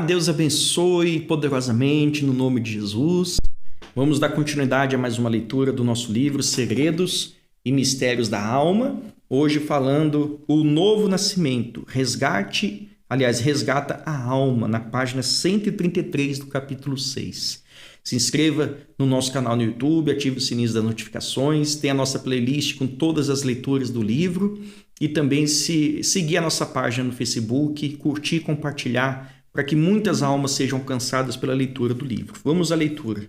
Deus abençoe poderosamente no nome de Jesus. Vamos dar continuidade a mais uma leitura do nosso livro Segredos e Mistérios da Alma. Hoje falando o novo nascimento, resgata a alma, na página 133 do capítulo 6. Se inscreva no nosso canal no YouTube, ative o sininho das notificações, tem a nossa playlist com todas as leituras do livro e também seguir a nossa página no Facebook, curtir e compartilhar para que muitas almas sejam alcançadas pela leitura do livro. Vamos à leitura.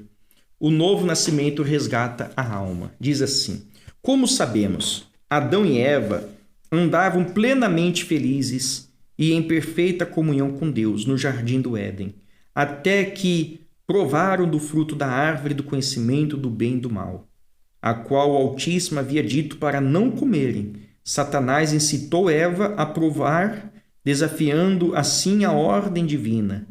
O novo nascimento resgata a alma. Diz assim: como sabemos, Adão e Eva andavam plenamente felizes e em perfeita comunhão com Deus no jardim do Éden, até que provaram do fruto da árvore do conhecimento do bem e do mal, a qual o Altíssimo havia dito para não comerem. Satanás incitou Eva a provar, desafiando assim a ordem divina.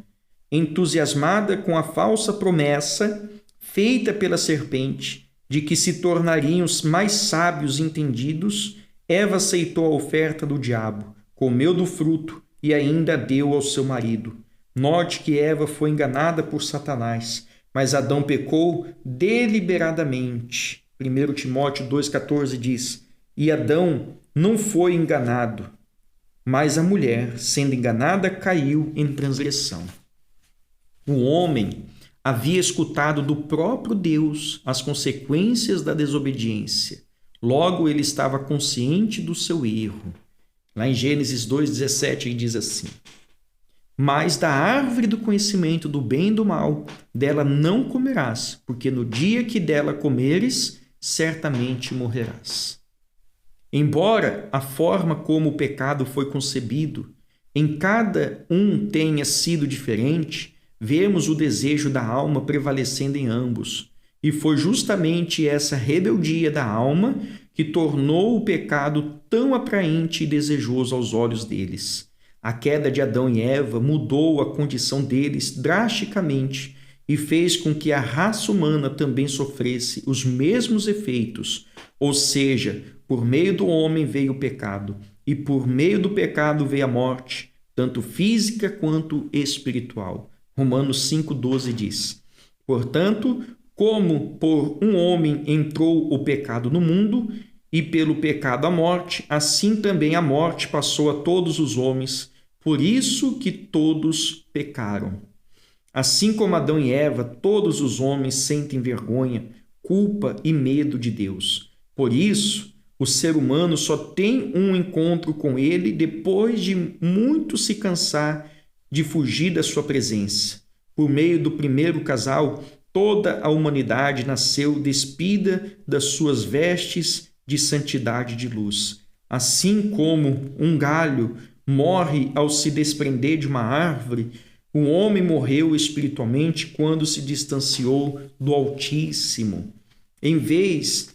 Entusiasmada com a falsa promessa feita pela serpente de que se tornariam os mais sábios e entendidos, Eva aceitou a oferta do diabo, comeu do fruto e ainda deu ao seu marido. Note que Eva foi enganada por Satanás, mas Adão pecou deliberadamente. 1 Timóteo 2,14 diz: e Adão não foi enganado, mas a mulher, sendo enganada, caiu em transgressão. O homem havia escutado do próprio Deus as consequências da desobediência. Logo, ele estava consciente do seu erro. Lá em Gênesis 2,17, ele diz assim: mas da árvore do conhecimento do bem e do mal, dela não comerás, porque no dia que dela comeres, certamente morrerás. Embora a forma como o pecado foi concebido em cada um tenha sido diferente, vemos o desejo da alma prevalecendo em ambos. E foi justamente essa rebeldia da alma que tornou o pecado tão atraente e desejoso aos olhos deles. A queda de Adão e Eva mudou a condição deles drasticamente e fez com que a raça humana também sofresse os mesmos efeitos. Ou seja, por meio do homem veio o pecado, e por meio do pecado veio a morte, tanto física quanto espiritual. Romanos 5,12 diz: portanto, como por um homem entrou o pecado no mundo, e pelo pecado a morte, assim também a morte passou a todos os homens, por isso que todos pecaram. Assim como Adão e Eva, todos os homens sentem vergonha, culpa e medo de Deus. Por isso, o ser humano só tem um encontro com ele depois de muito se cansar de fugir da sua presença. Por meio do primeiro casal, toda a humanidade nasceu despida das suas vestes de santidade e de luz. Assim como um galho morre ao se desprender de uma árvore, o homem morreu espiritualmente quando se distanciou do Altíssimo. Em vez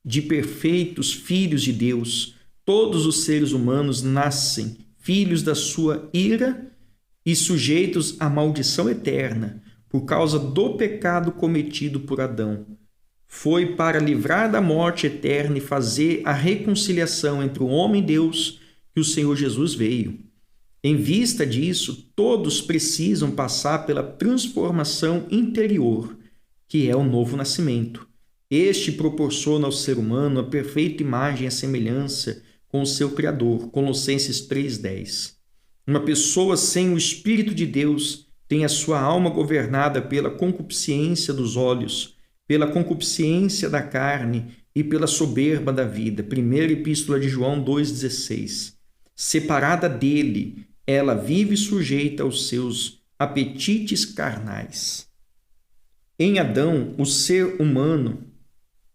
de perfeitos filhos de Deus, todos os seres humanos nascem filhos da sua ira e sujeitos à maldição eterna por causa do pecado cometido por Adão. Foi para livrar da morte eterna e fazer a reconciliação entre o homem e Deus que o Senhor Jesus veio. Em vista disso, todos precisam passar pela transformação interior, que é o novo nascimento. Este proporciona ao ser humano a perfeita imagem e semelhança com o seu Criador. Colossenses 3,10. Uma pessoa sem o Espírito de Deus tem a sua alma governada pela concupiscência dos olhos, pela concupiscência da carne e pela soberba da vida. Primeira Epístola de João 2,16. Separada dele, ela vive sujeita aos seus apetites carnais. Em Adão, o ser humano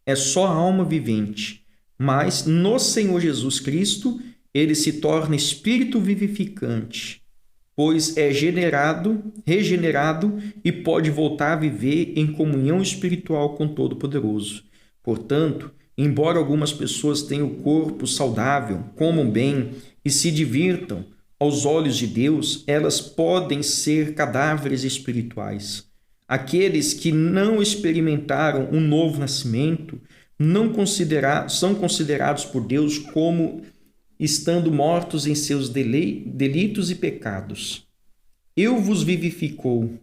é só alma vivente, mas no Senhor Jesus Cristo, ele se torna espírito vivificante, pois é regenerado e pode voltar a viver em comunhão espiritual com o Todo-Poderoso. Portanto, embora algumas pessoas tenham o corpo saudável, comam bem e se divirtam, aos olhos de Deus, elas podem ser cadáveres espirituais. Aqueles que não experimentaram um novo nascimento são considerados por Deus como estando mortos em seus delitos e pecados. eu vos vivificou,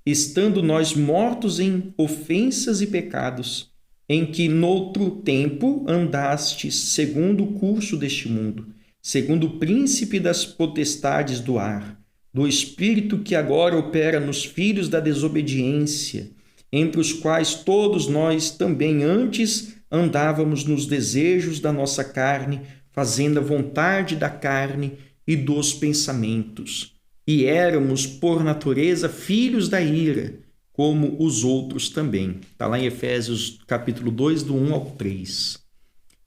estando nós mortos em ofensas e pecados, em que noutro tempo andastes segundo o curso deste mundo, segundo o príncipe das potestades do ar, do espírito que agora opera nos filhos da desobediência, entre os quais todos nós também antes andávamos nos desejos da nossa carne, fazendo a vontade da carne e dos pensamentos. E éramos, por natureza, filhos da ira, como os outros também. Está lá em Efésios capítulo 2, do 1 ao 3.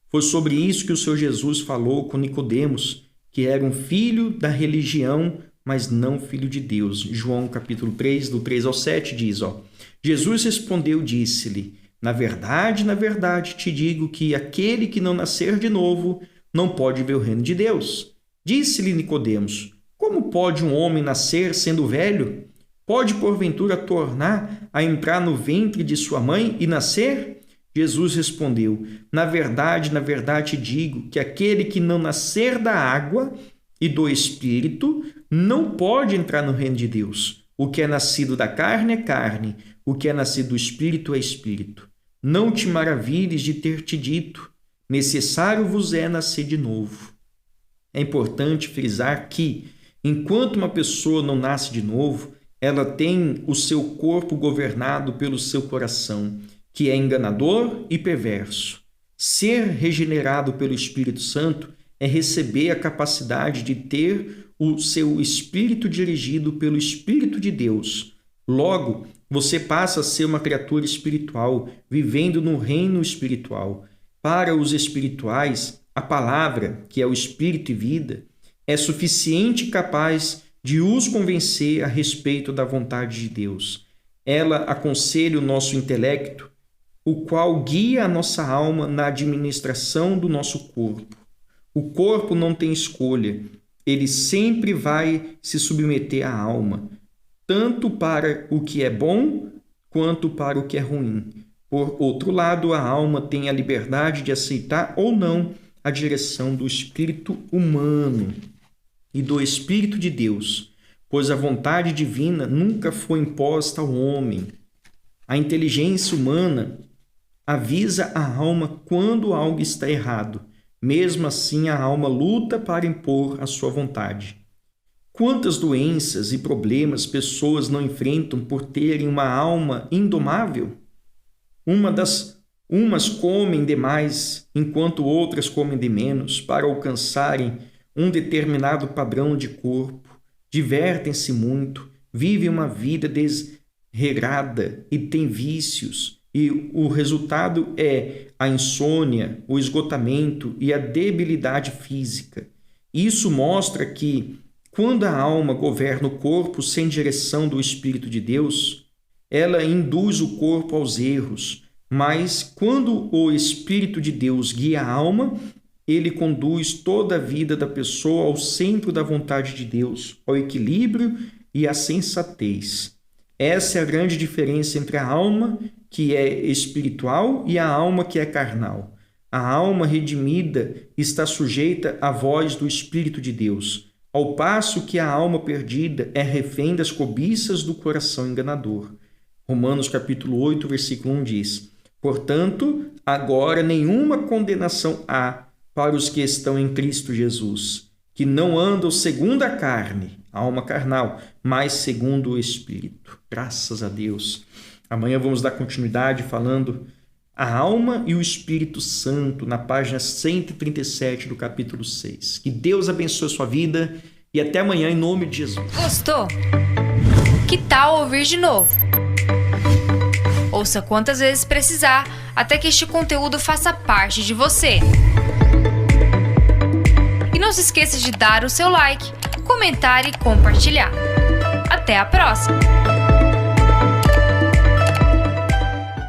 Foi sobre isso que o Senhor Jesus falou com Nicodemos, que era um filho da religião, mas não filho de Deus. João capítulo 3, do 3 ao 7 diz, Jesus respondeu, disse-lhe, na verdade, te digo que aquele que não nascer de novo não pode ver o reino de Deus. Disse-lhe Nicodemos, como pode um homem nascer sendo velho? Pode, porventura, tornar a entrar no ventre de sua mãe e nascer? Jesus respondeu, na verdade, te digo que aquele que não nascer da água e do Espírito não pode entrar no reino de Deus. O que é nascido da carne é carne, o que é nascido do Espírito é Espírito. Não te maravilhes de ter te dito, necessário vos é nascer de novo. É importante frisar que, enquanto uma pessoa não nasce de novo, ela tem o seu corpo governado pelo seu coração, que é enganador e perverso. Ser regenerado pelo Espírito Santo é receber a capacidade de ter o seu espírito dirigido pelo Espírito de Deus. Logo, você passa a ser uma criatura espiritual, vivendo no reino espiritual. Para os espirituais, a palavra, que é o Espírito e vida, é suficiente e capaz de os convencer a respeito da vontade de Deus. Ela aconselha o nosso intelecto, o qual guia a nossa alma na administração do nosso corpo. O corpo não tem escolha, ele sempre vai se submeter à alma, tanto para o que é bom quanto para o que é ruim. Por outro lado, a alma tem a liberdade de aceitar ou não a direção do espírito humano e do Espírito de Deus, pois a vontade divina nunca foi imposta ao homem. A inteligência humana avisa a alma quando algo está errado. Mesmo assim, a alma luta para impor a sua vontade. Quantas doenças e problemas pessoas não enfrentam por terem uma alma indomável? Umas comem demais, enquanto outras comem de menos, para alcançarem um determinado padrão de corpo, divertem-se muito, vivem uma vida desregrada e têm vícios, e o resultado é a insônia, o esgotamento e a debilidade física. Isso mostra que, quando a alma governa o corpo sem direção do Espírito de Deus, ela induz o corpo aos erros, mas quando o Espírito de Deus guia a alma, ele conduz toda a vida da pessoa ao centro da vontade de Deus, ao equilíbrio e à sensatez. Essa é a grande diferença entre a alma que é espiritual e a alma que é carnal. A alma redimida está sujeita à voz do Espírito de Deus, ao passo que a alma perdida é refém das cobiças do coração enganador. Romanos capítulo 8, versículo 1 diz, portanto, agora nenhuma condenação há para os que estão em Cristo Jesus, que não andam segundo a carne, a alma carnal, mas segundo o Espírito. Graças a Deus. Amanhã vamos dar continuidade falando a alma e o Espírito Santo na página 137 do capítulo 6. Que Deus abençoe a sua vida e até amanhã em nome de Jesus. Gostou? Que tal ouvir de novo? Ouça quantas vezes precisar até que este conteúdo faça parte de você. E não se esqueça de dar o seu like, comentar e compartilhar. Até a próxima!